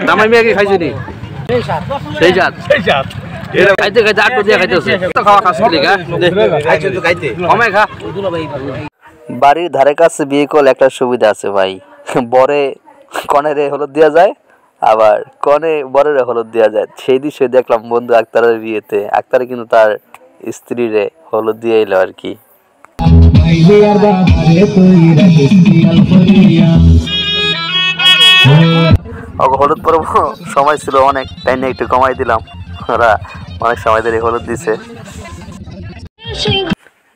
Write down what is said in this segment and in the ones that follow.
জামাই মেয়ে কি খাইছে নি? সেই জাত এটা খাইতে খাইতে আটটো দিয়ে খাইতেছে তো খাওয়া খাস কি লাগা খাইছে তো খাইতে কমে খা। বাড়ির ধারে কাছে বিয়ে করলে একটা সুবিধা আছে ভাই, বরে কনেরে হলুদ দেওয়া যায়, আবার কনে বরের হলুদ দেওয়া যায়। সেই দৃশ্যে দেখলাম বন্ধু আক্তারের বিয়েতে, আক্তারে কিন্তু তার স্ত্রীরে হলুদ দিয়ে এলো আর কি। হলুদ পরব সময় ছিল অনেক, তাই নিয়ে একটু কমাই দিলাম, ওরা অনেক সময় ধরে হলুদ দিছে।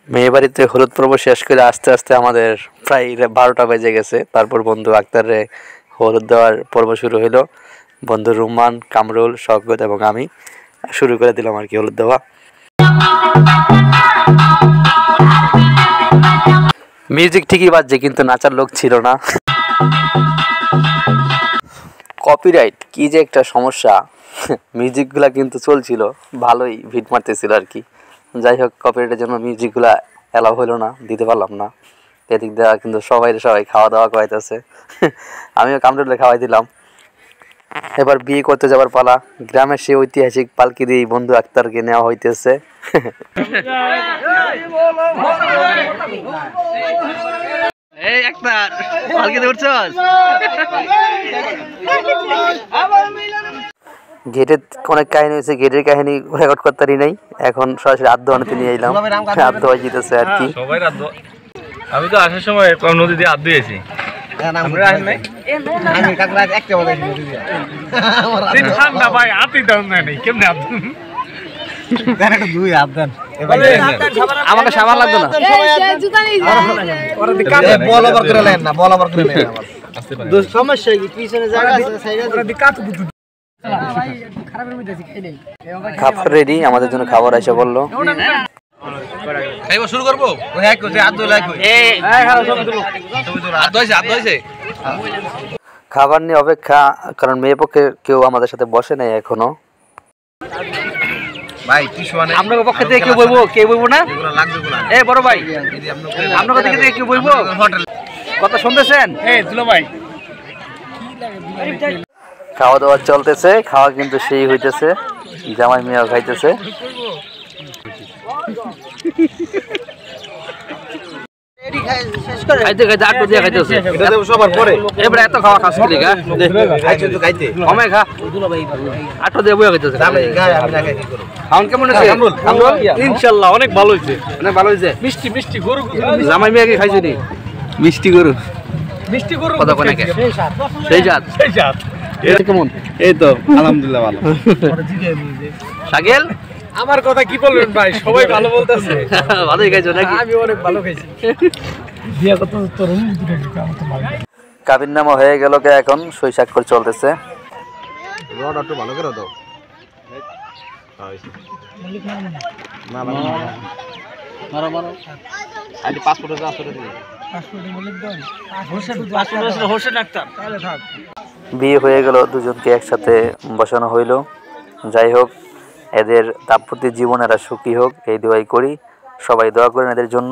মেয়ে বাড়িতে হলুদ পর্ব শেষ করে আস্তে আস্তে আমাদের প্রায় 12টা বেজে গেছে। তারপর বন্ধু আক্তারে হলুদ দেওয়ার পর্ব শুরু হলো। বন্ধু রুমান, কামরুল, শওকত এবং আমি শুরু করে দিলাম আর কি হলুদ দেওয়া। মিউজিক ঠিকই বাজছে কিন্তু নাচার লোক ছিল না। কপিরাইট কি যে একটা সমস্যা, মিউজিকগুলা কিন্তু চলছিল ভালোই, ভিট মারতেছিল আর কি। যাই হোক, কপিরাইটের জন্য মিউজিকগুলা অ্যালাউ হলো না, দিতে পারলাম না। এদিক দেওয়া কিন্তু সবাই খাওয়া দাওয়া করাইতেছে, আমিও কামরুলে খাওয়াই দিলাম। এবার বিয়ে করতে যাবার পালা। গ্রামের সেই ঐতিহাসিক পালকি দিয়ে বন্ধু আক্তারকে নেওয়া হইতেছে। এই আক্তার পালকিতে উঠছস? গেটের অনেক কাহিনী হয়েছে, গেটের কাহিনী রেকর্ড করতে পারি নাই, এখন সরাসরি আদ্যতে নিয়ে এলাম। আদ্য হয়ে যেতেছে আর কি। আমি তো আসার সময় নদী দিয়ে আদ্য দিয়েছি। আমাকে সাবান লাগতো না। খাবার রেডি, আমাদের জন্য খাবার এসে বললো। শুরু করবো। খাবার নিয়ে অপেক্ষা, কারণ মেয়ে পক্ষে কেউ আমাদের সাথে বসে নাই এখনো। আপনার পক্ষ থেকে কেউ বলবো, কেউ বলবো না? এ বড় ভাই, আপনার পক্ষ থেকে কেউ বলবো? কথা শুনতেছেন? খাওয়া দাওয়া চলতেছে, খাওয়া কিন্তু সেই হইতেছে, জামাই মিয়া খাইতেছে। খাইতে খাইতে আটটো দিয়ে খাইতেছে সবার পরে। এবারে এত খাওয়া খাস কি লাগা খাইছে তো খাইতে কমে খা। আটটো দিয়ে বইয়া খাইতেছে। খাওন কেমন হয়েছে? ইনশাআল্লাহ অনেক ভালো হয়েছে, অনেক ভালো হয়েছে। মিষ্টি মিষ্টি গরু। জামাই মিয়া কি খাইছে নি? মিষ্টি গরু, মিষ্টি গরু কথা কোনে কে? সেই জাত সেই জাত। এটা কেমন? এই তো আলহামদুলিল্লাহ ভালো। শাকিল আমার কথা কি বলবেন ভাই, সবাই ভালো বলতেছে। ভালোই খাইছো নাকি? আমি অনেক ভালো খাইছি। কাবির নামা হয়ে গেল কে, এখন সই স্বাক্ষর চলতেছে। রড একটু ভালো করে দাও। না না মারো মারো। আইডি পাসপোর্ট আছে, আসলে দিই। পাসপোর্টে বলে দাও। পাসপোর্ট আছে হোসেন আক্তার। তাহলে থাক। বিয়ে হয়ে গেল, দুজনকে একসাথে বসানো হইল। যাই হোক, এদের দাম্পত্য জীবন এরা সুখী হোক এই দোয়াই করি। সবাই দোয়া করেন এদের জন্য।